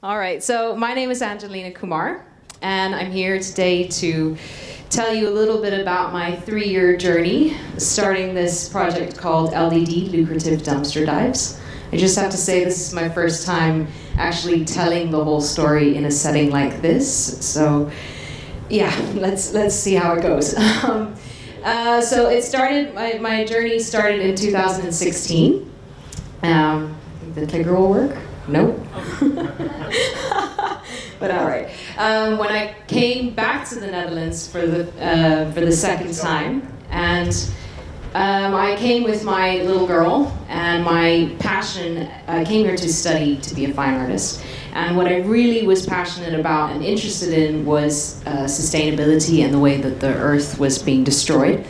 All right, so my name is Angelina Kumar, and I'm here today to tell you a little bit about my 3-year journey starting this project called LDD, Lucrative Dumpster Dives. I just have to say this is my first time actually telling the whole story in a setting like this, so yeah, let's see how it goes. So it started, my journey started in 2016. The clicker will work? Nope. But all right. When I came back to the Netherlands for the second time, and I came with my little girl and my passion. I came here to study to be a fine artist, and what I really was passionate about and interested in was sustainability and the way that the earth was being destroyed.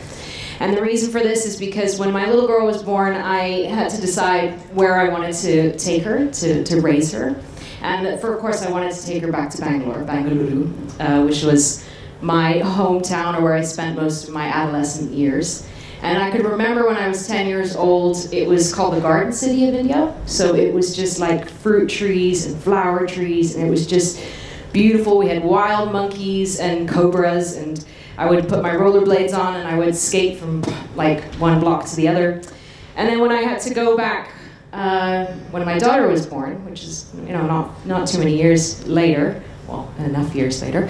And the reason for this is because when my little girl was born, I had to decide where I wanted to take her, to raise her. And of course, I wanted to take her back to Bengaluru, which was my hometown, or where I spent most of my adolescent years. And I could remember when I was 10 years old, it was called the Garden City of India. So it was just like fruit trees and flower trees, and it was just beautiful. We had wild monkeys and cobras, and I would put my rollerblades on and I would skate from like one block to the other. And then when I had to go back, when my daughter was born, which is not too many years later, well, enough years later,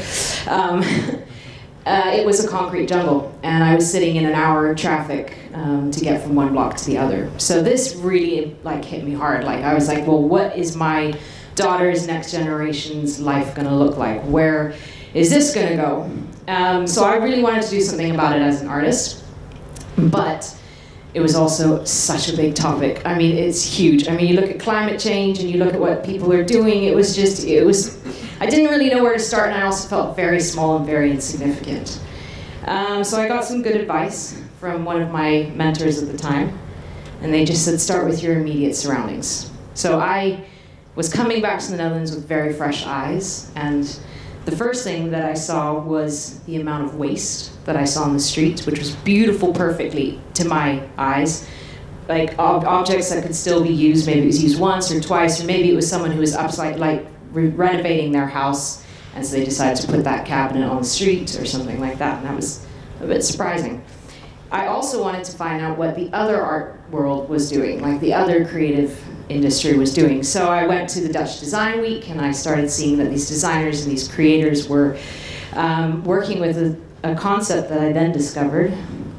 it was a concrete jungle, and I was sitting in an hour of traffic to get from one block to the other. So this really like hit me hard. Like I was like, well, what is my daughter's next generation's life going to look like? Where is this going to go? So I really wanted to do something about it as an artist, but it was also such a big topic. I mean, it's huge. I mean, you look at climate change and you look at what people are doing, I didn't really know where to start, and I also felt very small and very insignificant. So I got some good advice from one of my mentors at the time, and they just said, start with your immediate surroundings. So I was coming back to the Netherlands with very fresh eyes, and the first thing that I saw was the amount of waste that I saw on the streets, which was beautiful perfectly to my eyes. Like objects that could still be used, maybe it was used once or twice, or maybe it was someone who was renovating their house, and so they decided to put that cabinet on the street or something like that, and that was a bit surprising. I also wanted to find out what the other art world was doing, like the other creative industry was doing. So I went to the Dutch Design Week, and I started seeing that these designers and these creators were working with a concept that I then discovered.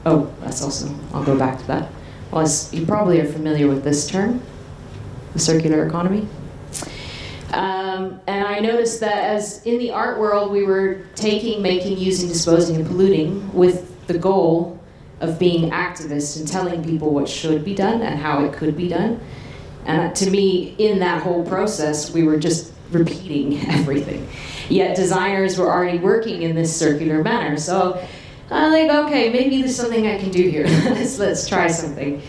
Oh, that's also, I'll go back to that. Well, you probably are familiar with this term, the circular economy. And I noticed that as in the art world, we were taking, making, using, disposing, and polluting with the goal of being activists and telling people what should be done and how it could be done. And to me, in that whole process, we were just repeating everything. Yet designers were already working in this circular manner. So I'm like, okay, maybe there's something I can do here. let's try something.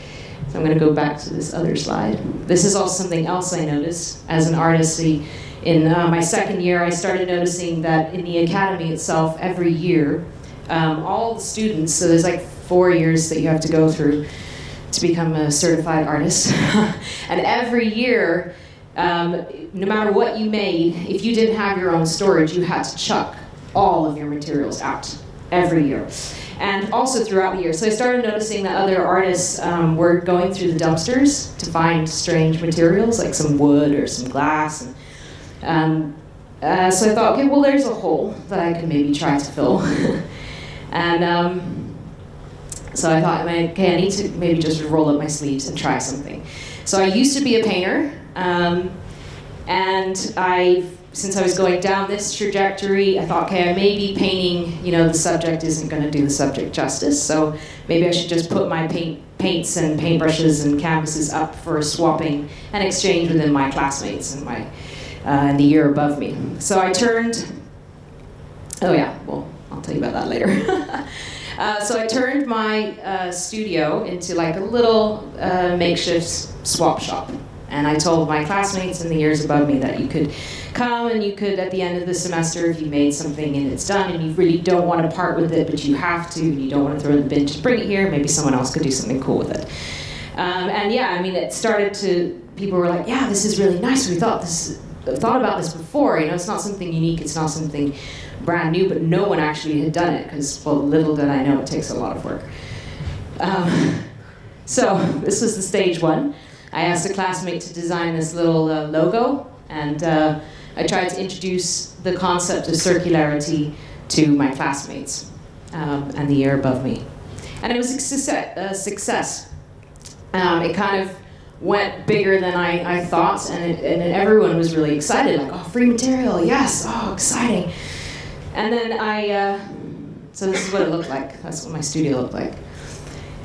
So I'm going to go back to this other slide. This is also something else I noticed as an artist. In my second year, I started noticing that in the academy itself, every year, all the students, so there's like 4 years that you have to go through to become a certified artist. And every year, no matter what you made, if you didn't have your own storage, you had to chuck all of your materials out every year. And also throughout the year. So I started noticing that other artists were going through the dumpsters to find strange materials, like some wood or some glass. And, so I thought, okay, well, there's a hole that I could maybe try to fill. And so I thought, okay, I need to maybe just roll up my sleeves and try something. So I used to be a painter, and since I was going down this trajectory, I thought, okay, maybe painting, the subject isn't going to do the subject justice, so maybe I should just put my paints and paintbrushes and canvases up for swapping and exchange within my classmates and the year above me. So I turned, oh yeah, well, I'll tell you about that later. So I turned my studio into like a little makeshift swap shop. And I told my classmates in the years above me that you could come and you could, at the end of the semester, if you made something and it's done and you really don't want to part with it, but you have to, and you don't want to throw it in the bin, just bring it here, maybe someone else could do something cool with it. And yeah, I mean, it started to, people were like, yeah, this is really nice. We thought this thought about this before. You know, it's not something unique, it's not something brand new, but no one actually had done it because, well, little did I know it takes a lot of work. So this was the stage one. I asked a classmate to design this little logo, and I tried to introduce the concept of circularity to my classmates and the year above me. And it was a success. It kind of went bigger than I thought, and everyone was really excited, like, oh, free material, yes, oh, exciting. And then so this is what it looked like. That's what my studio looked like.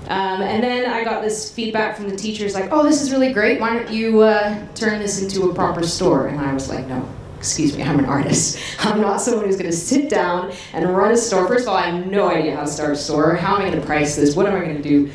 And then I got this feedback from the teachers, like, oh, this is really great, why don't you turn this into a proper store? And I was like, no, excuse me, I'm an artist. I'm not someone who's going to sit down and run a store. First of all, I have no idea how to start a store. How am I going to price this? What am I going to do?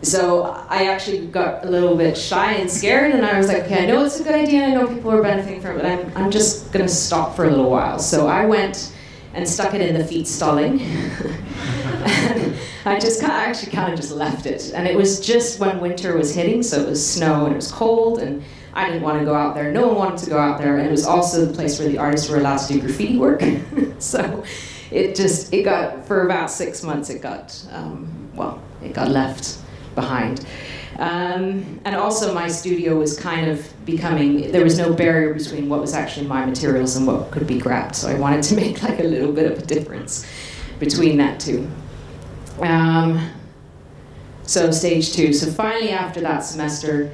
So I actually got a little bit shy and scared, and I was like, okay, I know it's a good idea, and I know people are benefiting from it, but I'm just going to stop for a little while. So I went and stuck it in the feet stalling. And I just kind of just left it. And it was just when winter was hitting, so it was snow and it was cold, and I didn't want to go out there. No one wanted to go out there, and it was also the place where the artists were allowed to do graffiti work. So it got, for about 6 months, it got left behind. And also my studio was kind of becoming, there was no barrier between what was actually my materials and what could be grabbed. So I wanted to make like a little bit of a difference between that two. So stage two. So finally after that semester,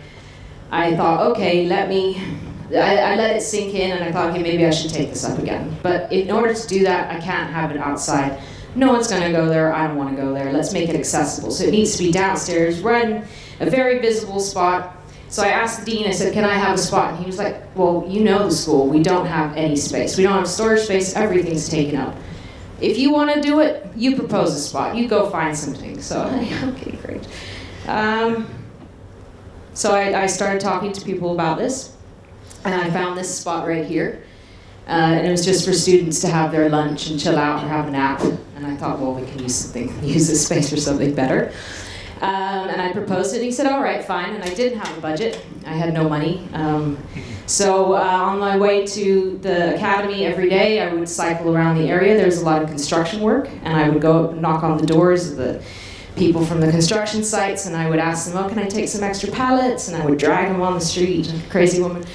I thought, okay, I let it sink in, and I thought, okay, maybe I should take this up again. But in order to do that, I can't have it outside. No one's going to go there. I don't want to go there. Let's make it accessible. So it needs to be downstairs, right in a very visible spot. So I asked the dean, I said, can I have a spot? And he was like, well, you know the school. We don't have any space. We don't have storage space. Everything's taken up. If you want to do it, you propose a spot. You go find something. So, okay, great. So I started talking to people about this, and I found this spot right here. And it was just for students to have their lunch and chill out or have a nap. And I thought, well, we can use this space for something better. And I proposed it, and he said, all right, fine. And I didn't have a budget. I had no money. So on my way to the academy every day, I would cycle around the area. There was a lot of construction work, and I would go knock on the doors of the people from the construction sites, and I would ask them, oh, can I take some extra pallets? And I would drag them on the street, like a crazy woman.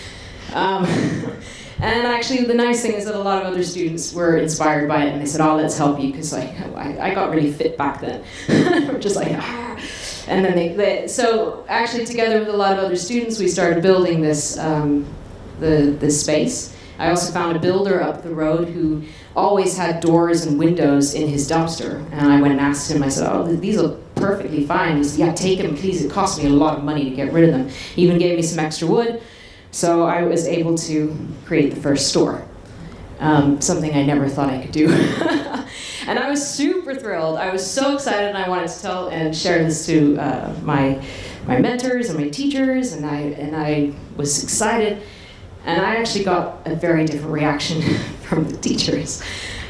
And actually, the nice thing is that a lot of other students were inspired by it, and they said, oh, let's help you, because I got really fit back then. I'm just like, ah. And then so actually, together with a lot of other students, we started building this, this space. I also found a builder up the road who always had doors and windows in his dumpster. And I went and asked him, I said, oh, these look perfectly fine. He said, yeah, take them, please. It cost me a lot of money to get rid of them. He even gave me some extra wood. So I was able to create the first store, something I never thought I could do. And I was super thrilled. I was so excited, and I wanted to tell and share this to my mentors and my teachers, and I was excited. And I actually got a very different reaction from the teachers.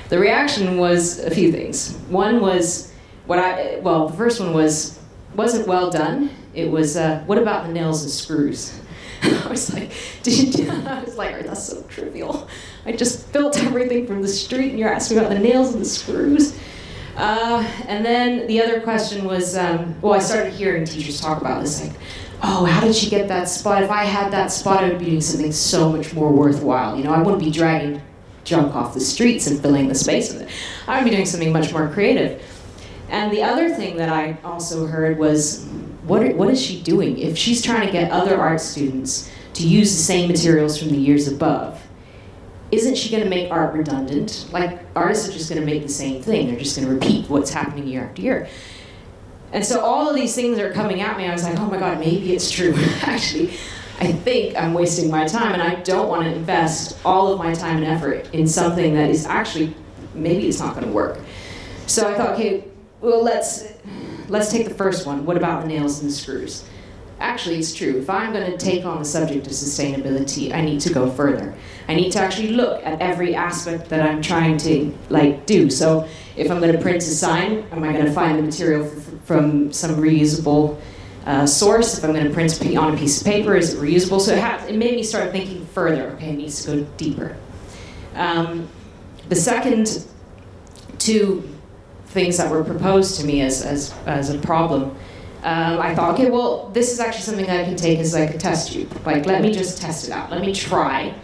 The reaction was a few things. One was, the first one wasn't well done. It was, what about the nails and screws? I was like, that's so trivial. I just built everything from the street, and you're asking about the nails and the screws. And then the other question was, I started hearing teachers talk about this, like, oh, how did she get that spot? If I had that spot, I would be doing something so much more worthwhile. You know, I wouldn't be dragging junk off the streets and filling the space with it. I would be doing something much more creative. And the other thing that I also heard was, what is she doing? If she's trying to get other art students to use the same materials from the years above, isn't she going to make art redundant? Like, artists are just going to make the same thing. They're just going to repeat what's happening year after year. And so all of these things are coming at me. I was like, oh my God, maybe it's true. Actually, I think I'm wasting my time, and I don't want to invest all of my time and effort in something that is actually, maybe it's not going to work. So I thought, okay, well, let's take the first one. What about the nails and the screws? Actually, it's true. If I'm going to take on the subject of sustainability, I need to go further. I need to actually look at every aspect that I'm trying to do. So if I'm going to print a sign, am I going to find the material from some reusable source? If I'm going to print on a piece of paper, is it reusable? So it made me start thinking further. Okay, it needs to go deeper. The second two things that were proposed to me as a problem, I thought, okay, well, this is actually something I can take as like a test tube. Like, let me just test it out. Let me try.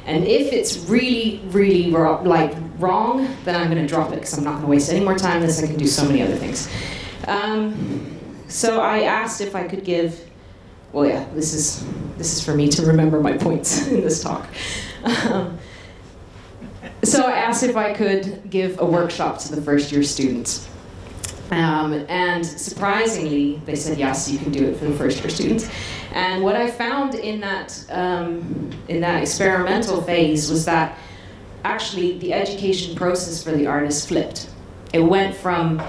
And if it's really, really wrong, then I'm going to drop it because I'm not going to waste any more time on this. I can do so many other things. So I asked if I could give, well, yeah, this is for me to remember my points in this talk. So I asked if I could give a workshop to the first-year students. And surprisingly, they said, yes, you can do it for the first-year students. And what I found in that experimental phase was that actually the education process for the artists flipped. It went from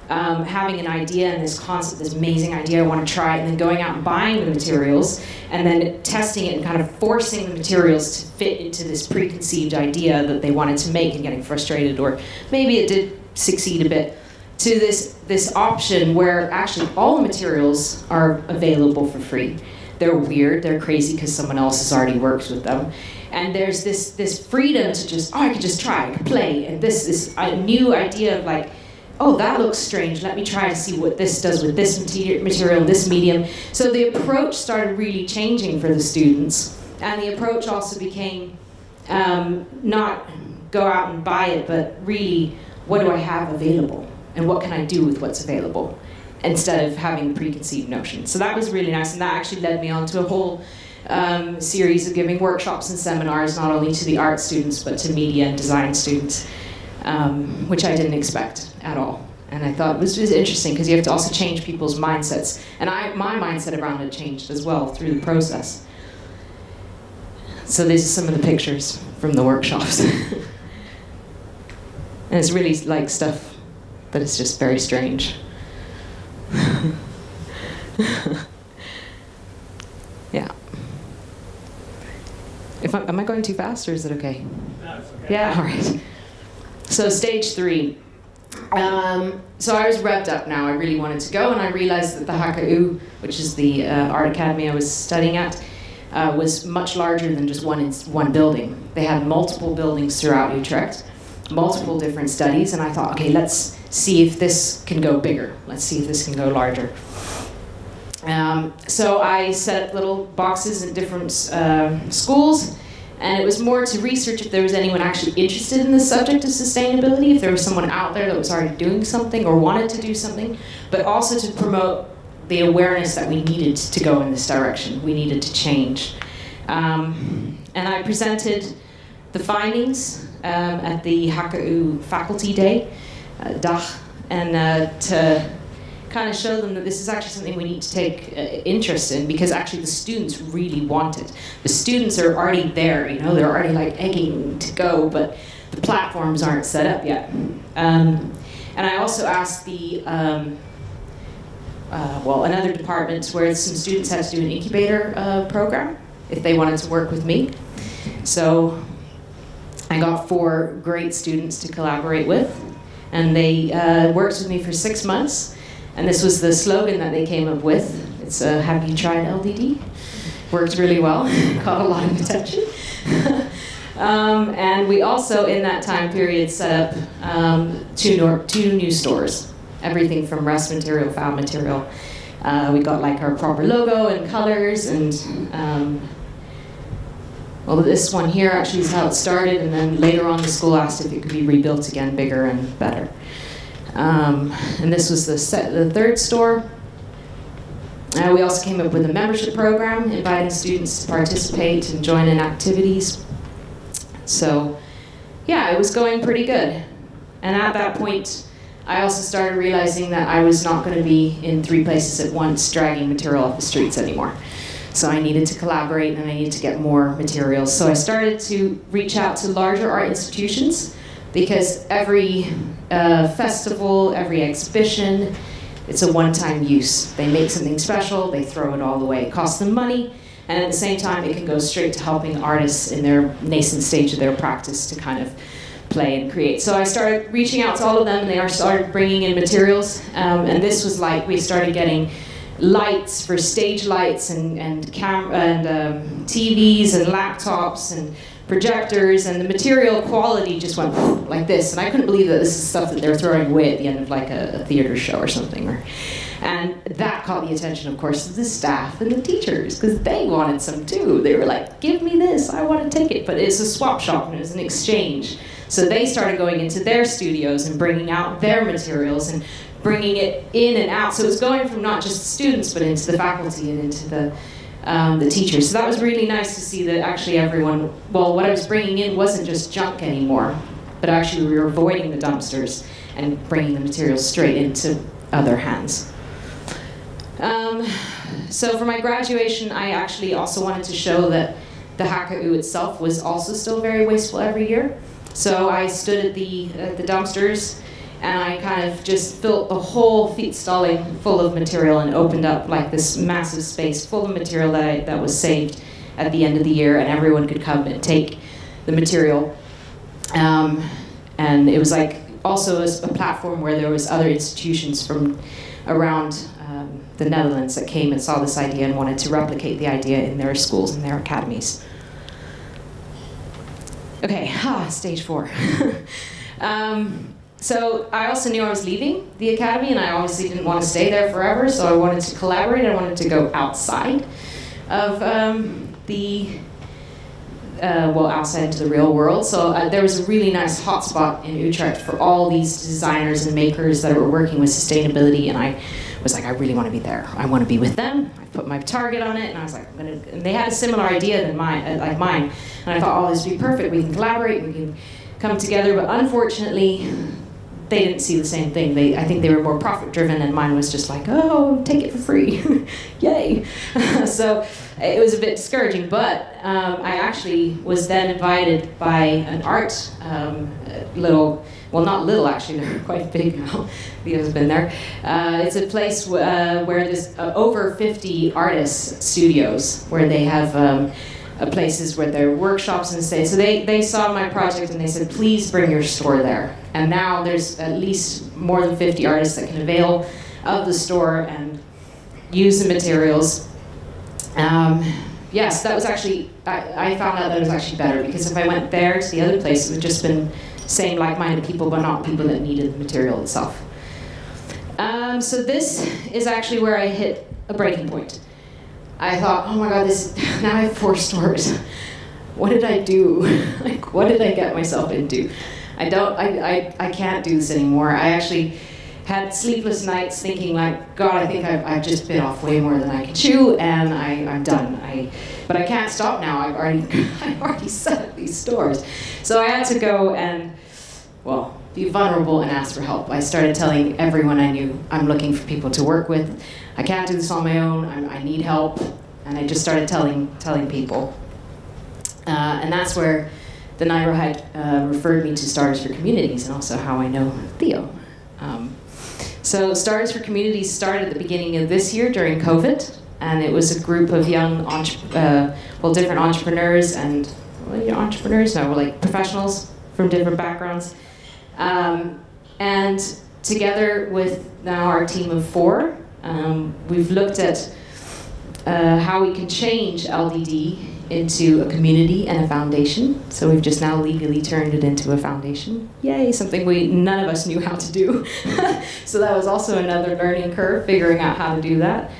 having an idea and this concept, this amazing idea I want to try, and then going out and buying the materials, and then testing it and kind of forcing the materials to fit into this preconceived idea that they wanted to make and getting frustrated, or maybe it did succeed a bit, to this option where actually all the materials are available for free. They're weird, they're crazy because someone else has already worked with them. And there's this freedom to just, oh, I could just try, I could play, and this new idea of like, oh, that looks strange, let me try to see what this does with this material, this medium. So the approach started really changing for the students. And the approach also became not go out and buy it, but really, what do I have available? And what can I do with what's available? Instead of having preconceived notions. So that was really nice, and that actually led me on to a whole series of giving workshops and seminars, not only to the art students, but to media and design students, which I didn't expect at all. And I thought it was interesting, because you have to also change people's mindsets. And my mindset around it changed as well through the process. So these are some of the pictures from the workshops. And it's really like stuff that is just very strange. Yeah. Am I going too fast, or is it okay? No, it's okay. Yeah, all right. So stage 3. So I was revved up now. I really wanted to go, and I realized that the HKU, which is the art academy I was studying at, was much larger than just one building. They had multiple buildings throughout Utrecht, multiple different studies, and I thought, okay, let's see if this can go bigger. Let's see if this can go larger. So I set up little boxes in different schools, and it was more to research if there was anyone actually interested in the subject of sustainability, if there was someone out there that was already doing something or wanted to do something, but also to promote the awareness that we needed to go in this direction. We needed to change. And I presented the findings at the HKU Faculty Day, Dag, and to kind of show them that this is actually something we need to take interest in, because actually the students really want it. The students are already there, you know, they're already like egging to go, but the platforms aren't set up yet. And I also asked the, another department where some students had to do an incubator program if they wanted to work with me. So I got 4 great students to collaborate with, and they worked with me for 6 months. And this was the slogan that they came up with. It's have you tried LDD? Worked really well, caught a lot of attention. And we also, in that time period, set up 2 new stores. Everything from rest material, found material. We got like our proper logo and colors, and well, this one here actually is how it started, and then later on the school asked if it could be rebuilt again, bigger and better. And this was the 3rd store. We also came up with a membership program, inviting students to participate and join in activities. So, yeah, it was going pretty good. And at that point, I also started realizing that I was not going to be in 3 places at once dragging material off the streets anymore. So I needed to collaborate, and I needed to get more materials. So I started to reach out to larger art institutions, because every festival, every exhibition, it's a one-time use. They make something special, they throw it all away. It costs them money, and at the same time, it can go straight to helping artists in their nascent stage of their practice to kind of play and create. So I started reaching out to all of them, and they started bringing in materials. And this was like, we started getting lights for stage lights and TVs and laptops and projectors, and the material quality just went like this. And I couldn't believe that this is stuff that they're throwing away at the end of like a theater show or something. And that caught the attention, of course, of the staff and the teachers, because they wanted some too. They were like, give me this, I want to take it. But it's a swap shop and it was an exchange. So they started going into their studios and bringing out their materials and bringing it in and out. So it was going from not just the students, but into the faculty and into the teachers. So that was really nice to see that actually everyone, well, what I was bringing in wasn't just junk anymore, but actually we were avoiding the dumpsters and bringing the materials straight into other hands. So for my graduation, I actually also wanted to show that the Haka'u itself was also still very wasteful every year. So I stood at the dumpsters, and I kind of just filled the whole feet stalling full of material and opened up like this massive space full of material that was saved at the end of the year, and everyone could come and take the material. And it was like also a platform where there was other institutions from around the Netherlands that came and saw this idea and wanted to replicate the idea in their schools and their academies. Okay, stage 4. So I also knew I was leaving the academy, and I obviously didn't want to stay there forever, so I wanted to collaborate. I wanted to go outside of outside into the real world. So there was a really nice hotspot in Utrecht for all these designers and makers that were working with sustainability, and I was like, I really want to be there. I want to be with them. I put my target on it, and I was like, and they had a similar idea than mine, like mine, and I thought, oh, this would be perfect. We can collaborate, we can come together, but unfortunately, they didn't see the same thing. I think they were more profit-driven, and mine was just like, oh, take it for free, yay. So it was a bit discouraging, but I actually was then invited by an art well, not little actually, they're quite big now. Theo's been there. It's a place where there's over 50 artists' studios where they have places where there are workshops and stay. So they saw my project and they said, please bring your store there. And now there's at least more than 50 artists that can avail of the store and use the materials. Yes, that was actually, I found out that it was actually better, because if I went there to the other place, it would just been same like-minded people, but not people that needed the material itself. So this is actually where I hit a breaking point. I thought, oh my God, now I have 4 stores. What did I do? Like, what did I get myself into? I can't do this anymore. I actually had sleepless nights thinking like, God, I think I've just bit off way more than I can chew, and I'm done. But I can't stop now. I've already set up these stores. So I had to go and, well, be vulnerable and ask for help. I started telling everyone I knew, I'm looking for people to work with. I can't do this on my own. I need help. And I just started telling people. And that's where the NIRO had referred me to Starters for Communities, and also how I know Theo. So Starters for Communities started at the beginning of this year during COVID, and it was a group of young, different entrepreneurs and, professionals from different backgrounds. And together with now our team of 4, we've looked at how we can change LDD into a community and a foundation. So we've just now legally turned it into a foundation. Yay, something none of us knew how to do. So that was also another learning curve, figuring out how to do that.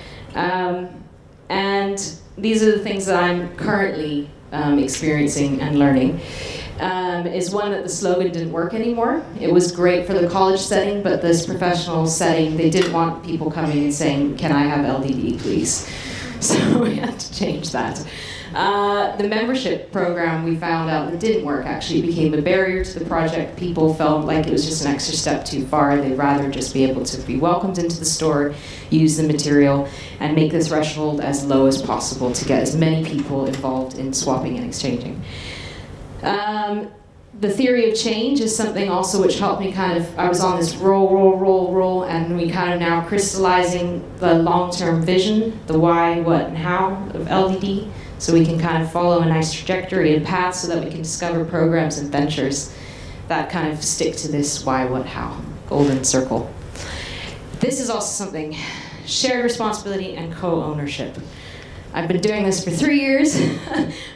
And these are the things that I'm currently experiencing and learning. Is one that the slogan didn't work anymore. It was great for the college setting, but this professional setting, they didn't want people coming and saying, can I have LDD, please? So we had to change that. The membership program, we found out that didn't work. Actually, it became a barrier to the project. People felt like it was just an extra step too far. They'd rather just be able to be welcomed into the store, use the material, and make the threshold as low as possible to get as many people involved in swapping and exchanging. The theory of change is something also which helped me kind of, I was on this roll, and we kind of now crystallizing the long-term vision, the why, what, and how of LDD, so we can kind of follow a nice trajectory and path so that we can discover programs and ventures that kind of stick to this why, what, how, golden circle. This is also something shared responsibility and co-ownership. I've been doing this for 3 years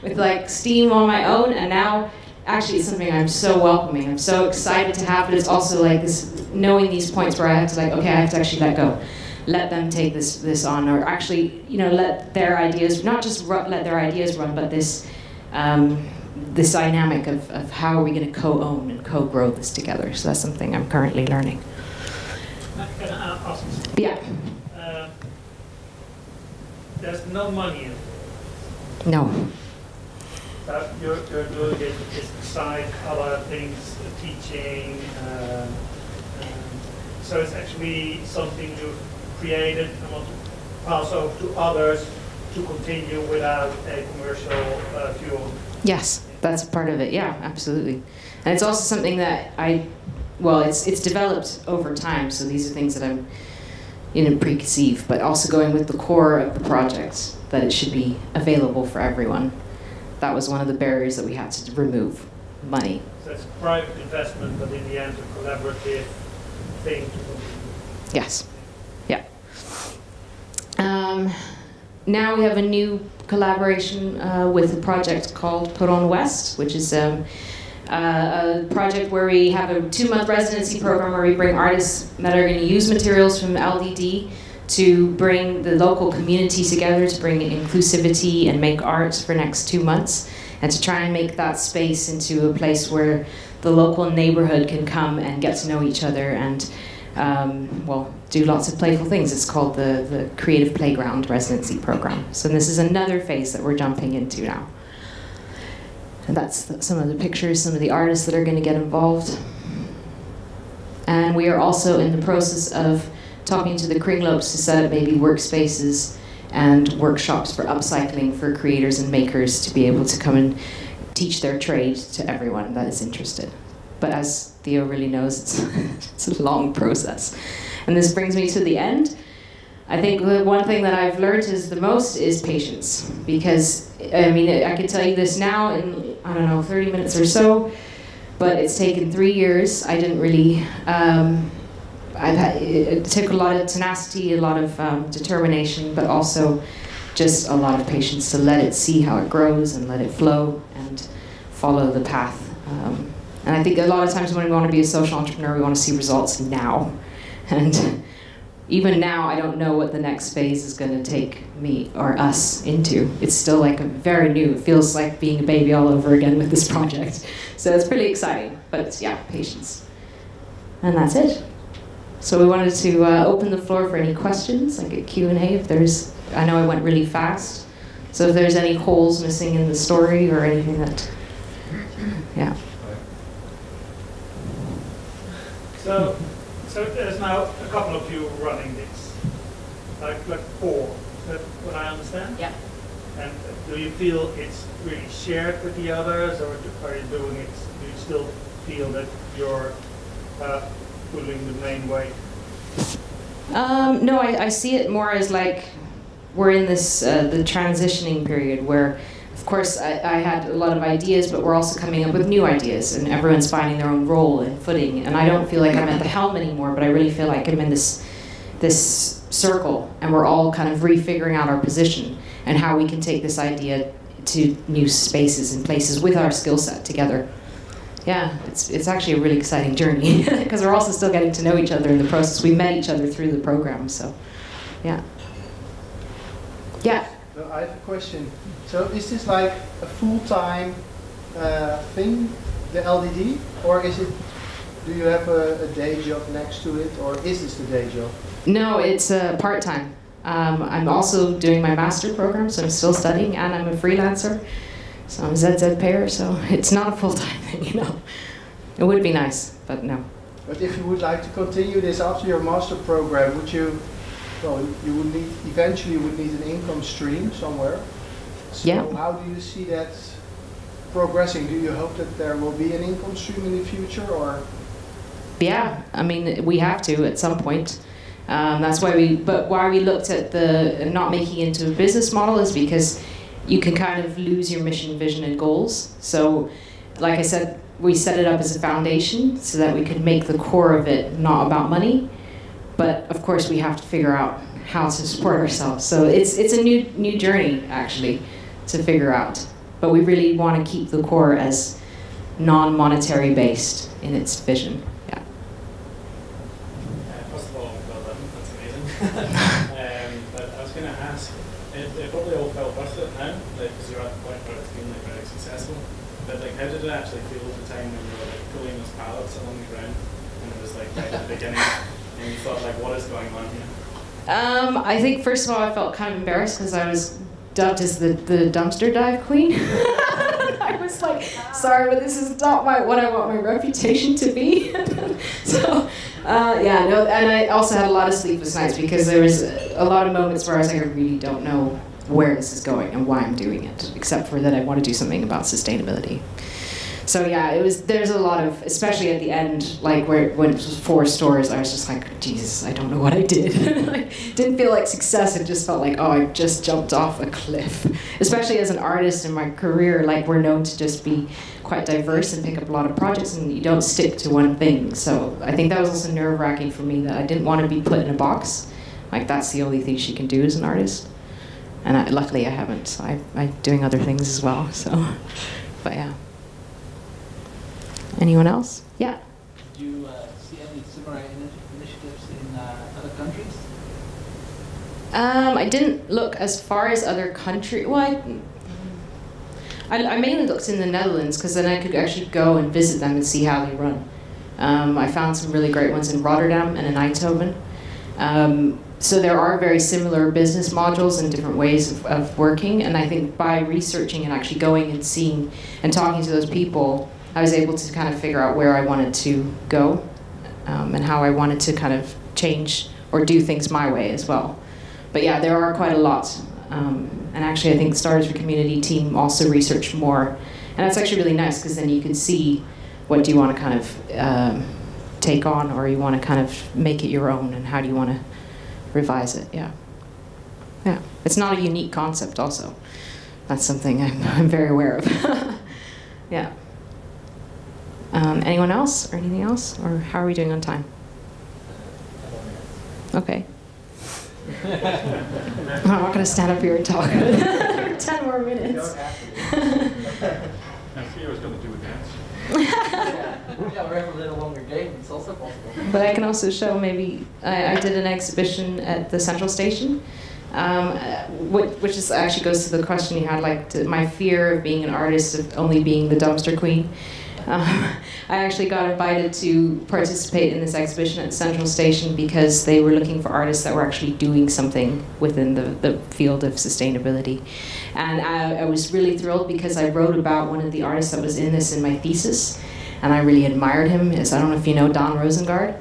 with like steam on my own, and now actually it's something I'm so welcoming. I'm so excited to have, but it's also like this, knowing these points where I have to like, okay, I have to actually let go. Let them take this on, or actually, you know, let their ideas, not just let their ideas run, but this, this dynamic of how are we going to co-own and co-grow this together. So that's something I'm currently learning. Can I ask you something? Yeah. There's no money in it. No. You're doing it beside other things, teaching. So it's actually something you've created and want to pass over to others to continue without a commercial fuel. Yes, that's a part of it. Yeah, absolutely. And it's also something that it's developed over time. So these are things that I'm preconceive, but also going with the core of the project, that it should be available for everyone. That was one of the barriers that we had to remove, money. So it's private investment, but in the end, a collaborative thing. Yes. Yeah. Now we have a new collaboration with a project called Put On West, which is a project where we have a 2-month residency program where we bring artists that are going to use materials from LDD to bring the local community together, to bring inclusivity and make art for next 2 months, and to try and make that space into a place where the local neighborhood can come and get to know each other and do lots of playful things. It's called the Creative Playground Residency Program. So this is another phase that we're jumping into now. And that's some of the pictures, some of the artists that are going to get involved. And we are also in the process of talking to the Kringloops to set up maybe workspaces and workshops for upcycling for creators and makers to be able to come and teach their trade to everyone that is interested. But as Theo really knows, it's a long process. And this brings me to the end. I think the one thing that I've learned is the most is patience. Because, I mean, I could tell you this now in, I don't know, 30 minutes or so, but it's taken 3 years. I didn't really, it took a lot of tenacity, a lot of determination, but also just a lot of patience to let it see how it grows and let it flow and follow the path. And I think a lot of times when we want to be a social entrepreneur, we want to see results now. And even now, I don't know what the next phase is going to take me or us into. It's still like very new. It feels like being a baby all over again with this project. So it's pretty exciting, but it's, yeah, patience. And that's it. So we wanted to open the floor for any questions, like a Q&A if there's, I know I went really fast. So if there's any holes missing in the story or anything that, yeah. So there's now a couple of you running this, like 4. Is that what I understand? Yeah. And do you feel it's really shared with the others, or are you doing it? Do you still feel that you're pulling the main weight? No, I see it more as like we're in this the transitioning period where. Of course, I had a lot of ideas, but we're also coming up with new ideas, and everyone's finding their own role and footing. And I don't feel like I'm at the helm anymore, but I really feel like I'm in this circle, and we're all kind of refiguring out our position and how we can take this idea to new spaces and places with our skill set together. Yeah, it's actually a really exciting journey because we're also still getting to know each other in the process. We met each other through the program, so yeah. Yeah. So I have a question. So is this like a full-time thing, the LDD, or is it? Do you have a day job next to it, or is this the day job? No, it's part-time. I'm also doing my master program, so I'm still studying, and I'm a freelancer. So I'm a ZZ payer, so it's not a full-time thing, you know. It would be nice, but no. But if you would like to continue this after your master program, would you? Well, you would need eventually would need an income stream somewhere. So yeah. How do you see that progressing? Do you hope that there will be an income stream in the future, or? Yeah, I mean we have to at some point. That's why we looked at the not making it into a business model is because you can kind of lose your mission, vision, and goals. So, like I said, we set it up as a foundation so that we could make the core of it not about money. But of course, we have to figure out how to support ourselves. So it's a new journey actually to figure out. But we really want to keep the core as non-monetary based in its vision. Yeah. First of all, well done. That's amazing. But I was going to ask, it probably all felt worth it now, like, because you're at the point where it's been like very successful. But like, how did it actually feel at the time when you were like pulling those pallets along the ground, and it was like right at the beginning, and you thought like, what is going on here? I think first of all I felt kind of embarrassed because I was dubbed as the dumpster dive queen. I was like, sorry, but this is not what I want my reputation to be. So, yeah, no, and I also had a lot of sleepless nights because there was a lot of moments where I was like, I really don't know where this is going and why I'm doing it, except for that I want to do something about sustainability. So yeah, there's a lot of, especially at the end, like when it was 4 stores, I was just like, Jesus, I don't know what I did. Like, didn't feel like success, it just felt like, oh, I just jumped off a cliff. Especially as an artist in my career, like we're known to just be quite diverse and pick up a lot of projects and you don't stick to one thing. So I think that was also nerve-wracking for me that I didn't want to be put in a box. Like that's the only thing she can do as an artist. And luckily I haven't. I'm doing other things as well, so, but yeah. Anyone else? Yeah. Do you see any similar initiatives in other countries? I didn't look as far as other countries. Well, I mainly looked in the Netherlands because then I could actually go and visit them and see how they run. I found some really great ones in Rotterdam and in Eindhoven. So there are very similar business modules and different ways of working, and I think by researching and actually going and seeing and talking to those people, I was able to kind of figure out where I wanted to go and how I wanted to kind of change or do things my way as well. But yeah, there are quite a lot. And actually I think the Starters for Community team also researched more. And that's actually really nice because then you can see what do you want to kind of take on or you want to kind of make it your own and how do you want to revise it, yeah. Yeah, it's not a unique concept also. That's something I'm very aware of. Yeah. Anyone else or anything else? Or how are we doing on time? Okay. I'm not going to stand up here and talk. 10 more minutes. I see I was going to do a dance. Yeah, we have a little longer game. It's also possible. But I can also show maybe, I did an exhibition at the Central Station, which is actually goes to the question you had, like my fear of being an artist, of only being the dumpster queen. I actually got invited to participate in this exhibition at Central Station because they were looking for artists that were actually doing something within the field of sustainability. And I was really thrilled because I wrote about one of the artists that was in this in my thesis, and I really admired him. I don't know if you know Don Rosengard,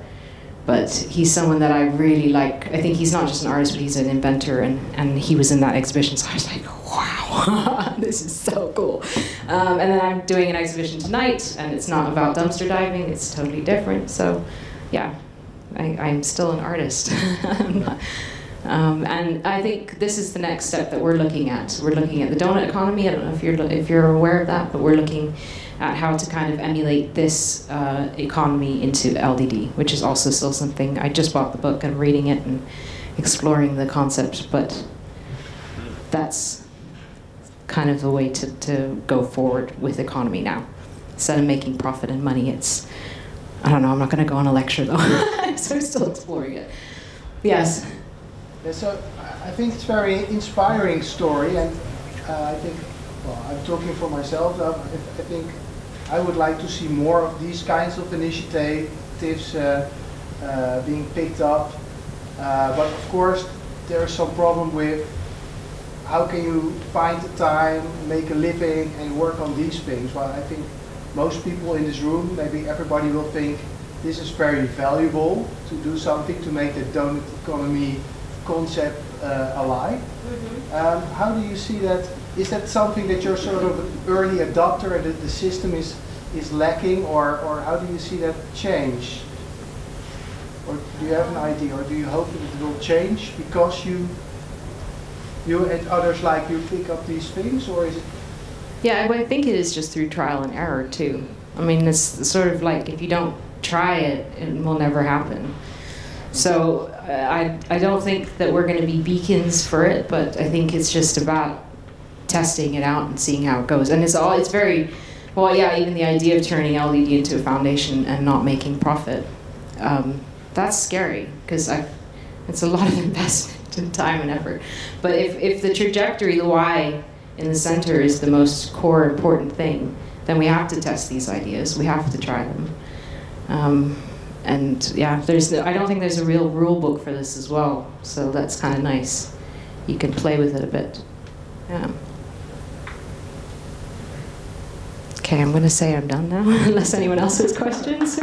but he's someone that I really like. I think he's not just an artist, but he's an inventor, and he was in that exhibition, so I was like, wow, this is so cool. And then I'm doing an exhibition tonight, and it's not about dumpster diving, it's totally different. So yeah, I'm still an artist. And I think this is the next step that we're looking at. We're looking at the donut economy. I don't know if you're aware of that, but we're looking at how to kind of emulate this economy into LDD, which is also still something. I just bought the book and reading it and exploring the concept, but that's kind of the way to go forward with economy now. Instead of making profit and money, it's, I don't know, I'm not going to go on a lecture though. So I'm still exploring it. Yes? Yeah, so I think it's a very inspiring story, and I think, well, I'm talking for myself, I think I would like to see more of these kinds of initiatives being picked up. But of course, there's some problem with how can you find the time, make a living, and work on these things. Well, I think most people in this room, maybe everybody will think this is very valuable to do something to make the donut economy concept alive. Mm-hmm. How do you see that? Is that something that you're sort of an early adopter and that the system is lacking, or how do you see that change? Or do you have an idea, or do you hope that it will change because you and others like you pick up these things, or is it? Yeah, I think it is just through trial and error too. I mean, it's sort of like if you don't try it, it will never happen. So I don't think that we're going to be beacons for it, but I think it's just about testing it out and seeing how it goes. And it's very, well, yeah, even the idea of turning LDD into a foundation and not making profit, that's scary, because it's a lot of investment and time and effort. But if the trajectory, the why in the center is the most core important thing, then we have to test these ideas. We have to try them. And yeah, I don't think there's a real rule book for this as well, so that's kind of nice. You can play with it a bit. Yeah. Okay, I'm going to say I'm done now, unless anyone else has questions.